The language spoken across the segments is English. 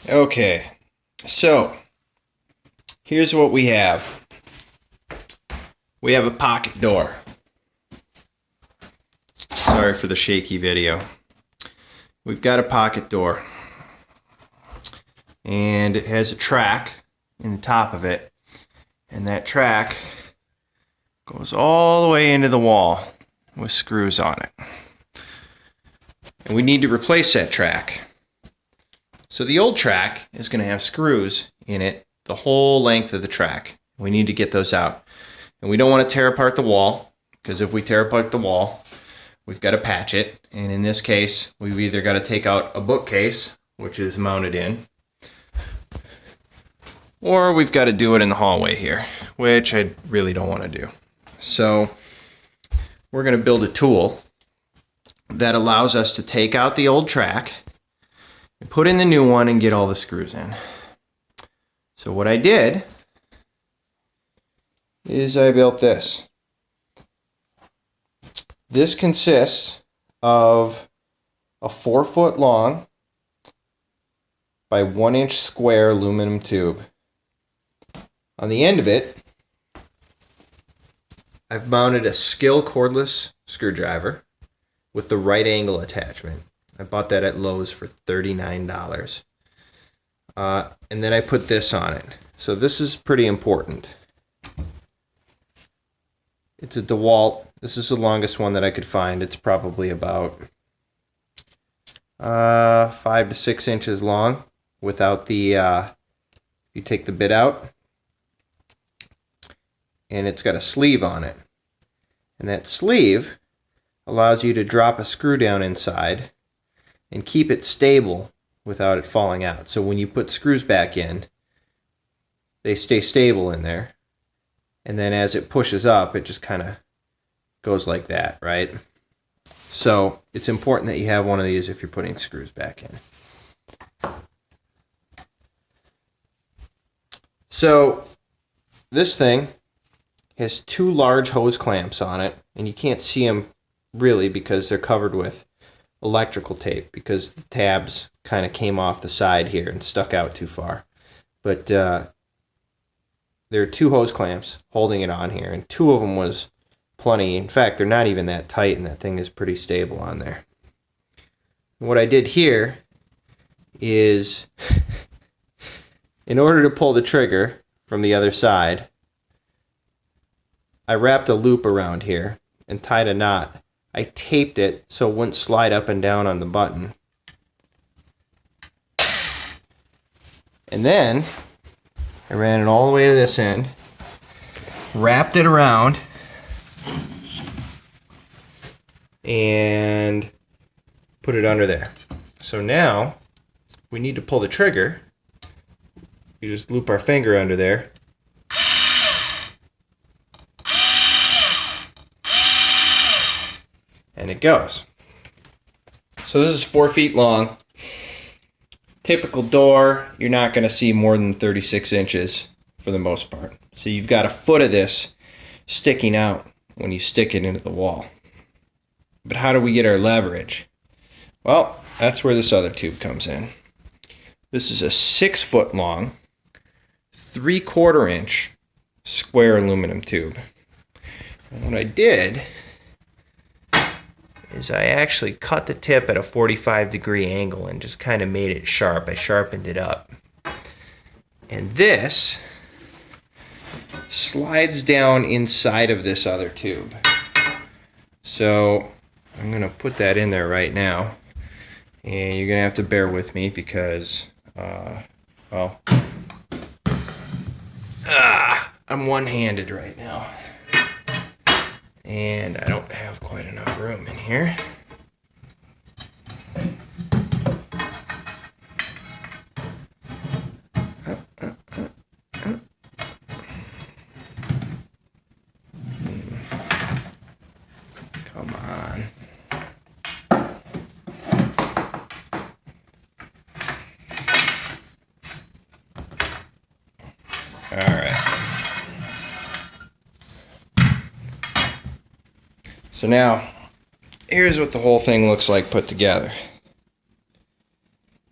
Okay, so here's what we have. We have a pocket door. Sorry for the shaky video. We've got a pocket door, and it has a track in the top of it, and that track goes all the way into the wall with screws on it. And we need to replace that track. So the old track is going to have screws in it the whole length of the track. We need to get those out. And we don't want to tear apart the wall, because if we tear apart the wall, we've got to patch it. And in this case, we've either got to take out a bookcase, which is mounted in, or we've got to do it in the hallway here, which I really don't want to do. So we're going to build a tool that allows us to take out the old track and put in the new one and get all the screws in. So what I did is I built this. This consists of a 4-foot long by 1-inch square aluminum tube. On the end of it, I've mounted a Skil cordless screwdriver with the right angle attachment. I bought that at Lowe's for $39. And then I put this on it. So this is pretty important. It's a Dewalt. This is the longest one that I could find. It's probably about 5 to 6 inches long without the, you take the bit out. And it's got a sleeve on it. And that sleeve allows you to drop a screw down inside and keep it stable without it falling out. So when you put screws back in, they stay stable in there. And then as it pushes up, it just kind of goes like that, right? So it's important that you have one of these if you're putting screws back in. So this thing has 2 large hose clamps on it, and you can't see them really because they're covered with electrical tape, because the tabs kind of came off the side here and stuck out too far. But there are 2 hose clamps holding it on here, and 2 of them was plenty. In fact, they're not even that tight, and that thing is pretty stable on there. And what I did here is, in order to pull the trigger from the other side, I wrapped a loop around here and tied a knot. I taped it so it wouldn't slide up and down on the button. And then I ran it all the way to this end, wrapped it around, and put it under there. So now we need to pull the trigger. We just loop our finger under there. And it goes. So this is 4 feet long. Typical door, you're not going to see more than 36 inches for the most part. So you've got a foot of this sticking out when you stick it into the wall. But how do we get our leverage? Well, that's where this other tube comes in. This is a 6-foot long, 3/4 inch square aluminum tube. And what I did is I actually cut the tip at a 45-degree angle and just kind of made it sharp. I sharpened it up. And this slides down inside of this other tube. So I'm going to put that in there right now. And you're going to have to bear with me because, I'm one-handed right now. And I don't have quite enough room in here. Come on. All right. So now, here's what the whole thing looks like put together.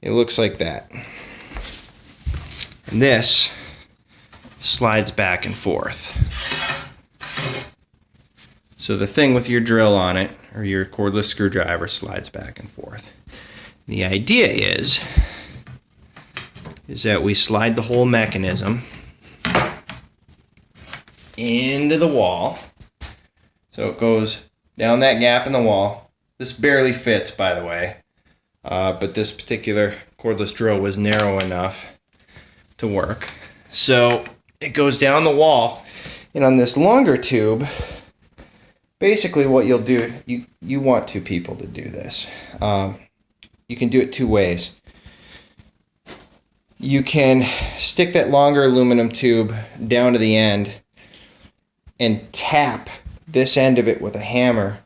It looks like that. And this slides back and forth. So the thing with your drill on it, or your cordless screwdriver, slides back and forth. The idea is that we slide the whole mechanism into the wall. So it goes down that gap in the wall. This barely fits, by the way, but this particular cordless drill was narrow enough to work. So it goes down the wall, and on this longer tube, basically what you'll do, you want two people to do this. You can do it two ways. You can stick that longer aluminum tube down to the end and tap this end of it with a hammer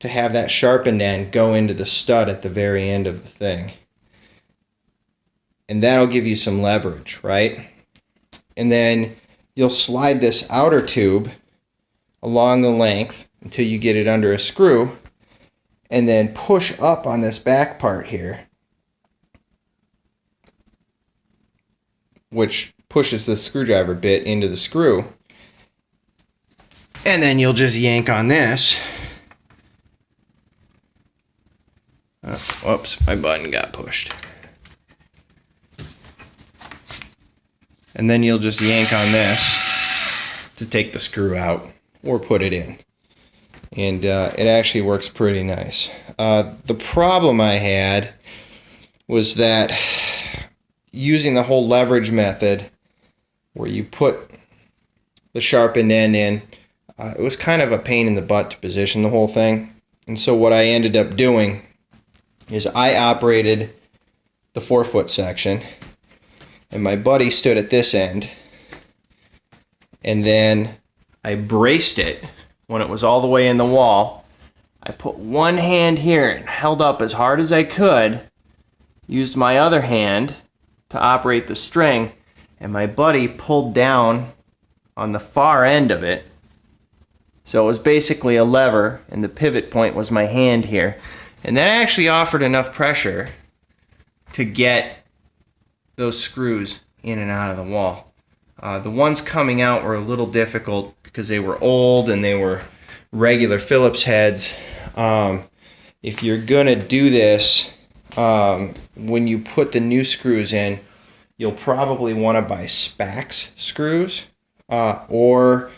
to have that sharpened end go into the stud at the very end of the thing. And that'll give you some leverage, right? And then you'll slide this outer tube along the length until you get it under a screw, and then push up on this back part here, which pushes the screwdriver bit into the screw. And then you'll just yank on this. Whoops, my button got pushed. And then you'll just yank on this to take the screw out or put it in. And it actually works pretty nice. The problem I had was that using the whole leverage method, where you put the sharpened end in, it was kind of a pain in the butt to position the whole thing. And so what I ended up doing is I operated the 4-foot section, and my buddy stood at this end, and then I braced it when it was all the way in the wall. I put one hand here and held up as hard as I could, used my other hand to operate the string, and my buddy pulled down on the far end of it. So it was basically a lever, and the pivot point was my hand here. And that actually offered enough pressure to get those screws in and out of the wall. The ones coming out were a little difficult because they were old and they were regular Phillips heads. If you're going to do this, when you put the new screws in, you'll probably want to buy Spax screws or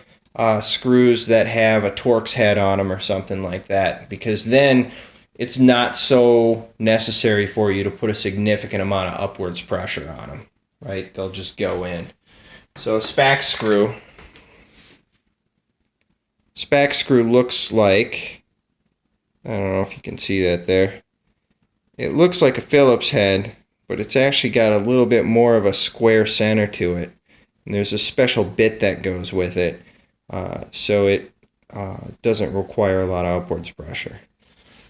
screws that have a Torx head on them or something like that, because then it's not so necessary for you to put a significant amount of upwards pressure on them, right? They'll just go in. So a Spax screw looks like, I don't know if you can see that there. It looks like a Phillips head, but it's actually got a little bit more of a square center to it. And there's a special bit that goes with it, so it doesn't require a lot of upwards pressure.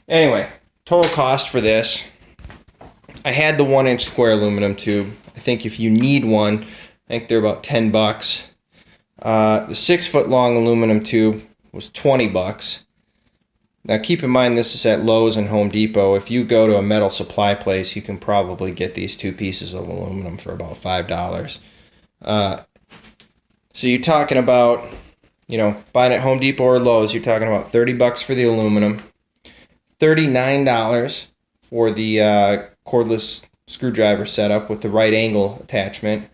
Anyway, total cost for this. I had the 1-inch square aluminum tube. I think if you need one, I think they're about $10. The 6-foot long aluminum tube was $20. Now keep in mind this is at Lowe's and Home Depot. If you go to a metal supply place, you can probably get these two pieces of aluminum for about $5. So you're talking about, buying at Home Depot or Lowe's, you're talking about $30 for the aluminum, $39 for the cordless screwdriver setup with the right angle attachment,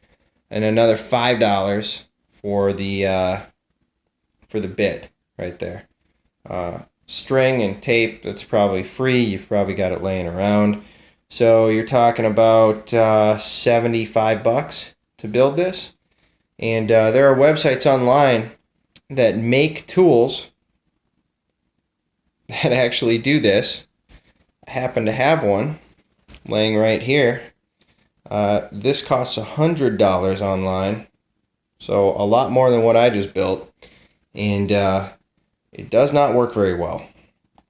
and another $5 for the bit right there. String and tape, that's probably free. You've probably got it laying around. So you're talking about $75 to build this. And there are websites online that make tools that actually do this. I happen to have one laying right here. This costs $100 online, so a lot more than what I just built, and it does not work very well.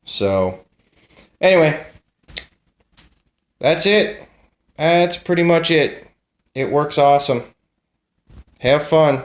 So anyway, that's it. That's pretty much it. It works awesome. Have fun.